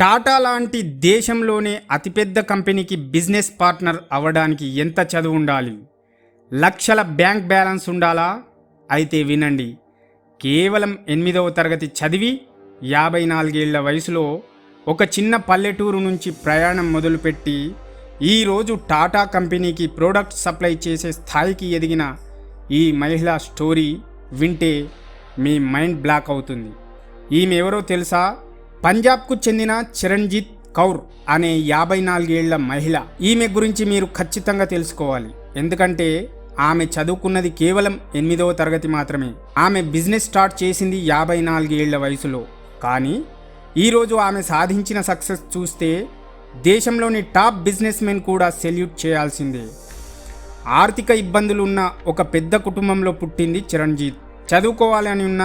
టాటా లాంటి దేశంలోనే అతిపెద్ద కంపెనీకి బిజినెస్ పార్ట్నర్ అవ్వడానికి ఎంత చదువు ఉండాలి? లక్షల బ్యాంక్ బ్యాలెన్స్ ఉండాలా? అయితే వినండి. కేవలం 8వ తరగతి చదివి 54 ఏళ్ల వయసులో ఒక చిన్న పల్లెటూరు నుంచి ప్రయాణం మొదలుపెట్టి ఈరోజు టాటా కంపెనీకి ప్రోడక్ట్ సప్లై చేసే స్థాయికి ఎదిగిన ఈ మహిళ స్టోరీ వింటే మీ మైండ్ బ్లాక్ అవుతుంది. ఈమె ఎవరో తెలుసా? పంజాబ్కు చెందిన చరణ్జీత్ కౌర్ అనే 54 ఏళ్ల మహిళ. ఈమె గురించి మీరు ఖచ్చితంగా తెలుసుకోవాలి. ఎందుకంటే ఆమె చదువుకున్నది కేవలం 8వ తరగతి మాత్రమే. ఆమె బిజినెస్ స్టార్ట్ చేసింది 54 ఏళ్ల వయసులో. కానీ ఈరోజు ఆమె సాధించిన సక్సెస్ చూస్తే దేశంలోని టాప్ బిజినెస్ మెన్ కూడా సెల్యూట్ చేయాల్సిందే. ఆర్థిక ఇబ్బందులు ఉన్న ఒక పెద్ద కుటుంబంలో పుట్టింది చరణ్జీత్. చదువుకోవాలని ఉన్న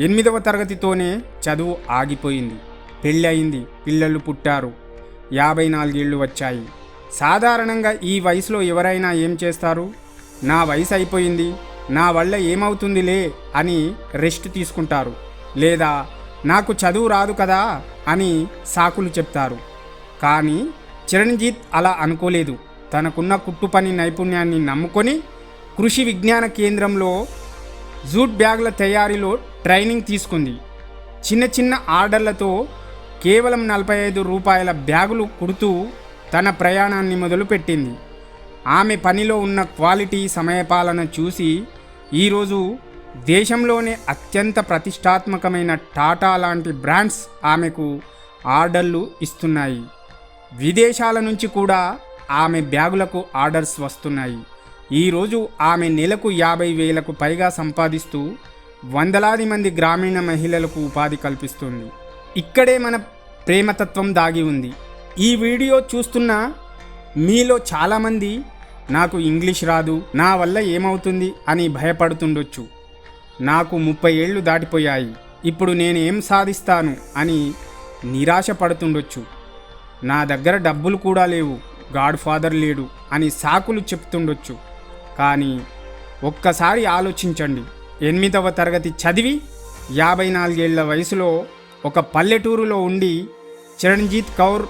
8వ తరగతితోనే చదువు ఆగిపోయింది. పెళ్ళి అయింది, పిల్లలు పుట్టారు, 54 ఏళ్ళు వచ్చాయి. సాధారణంగా ఈ వయసులో ఎవరైనా ఏం చేస్తారు? నా వయసు అయిపోయింది, నా వల్ల ఏమవుతుందిలే అని రెస్ట్ తీసుకుంటారు, లేదా నాకు చదువు రాదు కదా అని సాకులు చెప్తారు. కానీ చరణ్జీత్ అలా అనుకోలేదు. తనకున్న కుట్టుపని నైపుణ్యాన్ని నమ్ముకొని కృషి విజ్ఞాన కేంద్రంలో జూట్ బ్యాగుల తయారీలో ట్రైనింగ్ తీసుకుంది. చిన్న చిన్న ఆర్డర్లతో కేవలం 45 రూపాయల బ్యాగులు కుడుతూ తన ప్రయాణాన్ని మొదలుపెట్టింది. ఆమె పనిలో ఉన్న క్వాలిటీ, సమయపాలన చూసి ఈరోజు దేశంలోనే అత్యంత ప్రతిష్టాత్మకమైన టాటా లాంటి బ్రాండ్స్ ఆమెకు ఆర్డర్లు ఇస్తున్నాయి. విదేశాల నుంచి కూడా ఆమె బ్యాగులకు ఆర్డర్స్ వస్తున్నాయి. ఈరోజు ఆమె నెలకు 50,000కు పైగా సంపాదిస్తూ వందలాది మంది గ్రామీణ మహిళలకు ఉపాధి కల్పిస్తుంది. ఇక్కడే మన ప్రేమతత్వం దాగి ఉంది. ఈ వీడియో చూస్తున్న మీలో చాలామంది నాకు ఇంగ్లీష్ రాదు, నా వల్ల ఏమవుతుంది అని భయపడుతుండొచ్చు. నాకు 30 ఏళ్ళు దాటిపోయాయి, ఇప్పుడు నేను ఏం సాధిస్తాను అని నిరాశ పడుతుండొచ్చు. నా దగ్గర డబ్బులు కూడా లేవు, గాడ్ ఫాదర్ లేడు అని సాకులు చెప్తుండొచ్చు. కానీ ఒక్కసారి ఆలోచించండి. 8వ తరగతి చదివి 54 ఏళ్ల వయసులో ఒక పల్లెటూరులో ఉండి చరణ్జీత్ కౌర్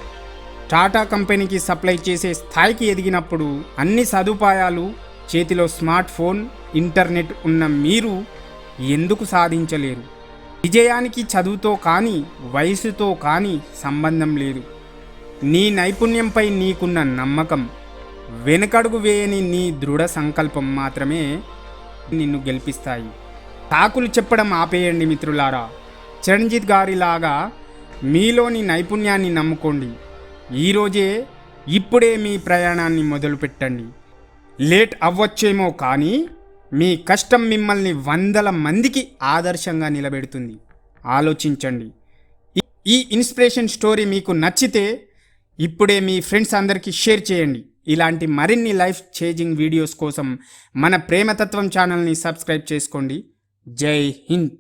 టాటా కంపెనీకి సప్లై చేసే స్థాయికి ఎదిగినప్పుడు అన్ని సదుపాయాలు, చేతిలో స్మార్ట్ ఫోన్, ఇంటర్నెట్ ఉన్న మీరు ఎందుకు సాధించలేరు? విజయానికి చదువుతో కానీ వయసుతో కానీ సంబంధం లేదు. నీ నైపుణ్యంపై నీకున్న నమ్మకం, వెనకడుగు వేయని నీ దృఢ సంకల్పం మాత్రమే నిన్ను గెలిపిస్తాయి. సాకులు చెప్పడం ఆపేయండి మిత్రులారా. చరణ్జీత్ గారిలాగా మీలోని నైపుణ్యాన్ని నమ్ముకోండి. ఈరోజే, ఇప్పుడే మీ ప్రయాణాన్ని మొదలుపెట్టండి. లేట్ అవ్వచ్చేమో కానీ మీ కష్టం మిమ్మల్ని వందల మందికి ఆదర్శంగా నిలబెడుతుంది. ఆలోచించండి. ఈ ఇన్స్పిరేషన్ స్టోరీ మీకు నచ్చితే ఇప్పుడే మీ ఫ్రెండ్స్ అందరికీ షేర్ చేయండి. ఇలాంటి మరిన్ని లైఫ్ చేంజింగ్ వీడియోస్ కోసం మన ప్రేమతత్వం ఛానల్ని సబ్స్క్రైబ్ చేసుకోండి. జై హింద్.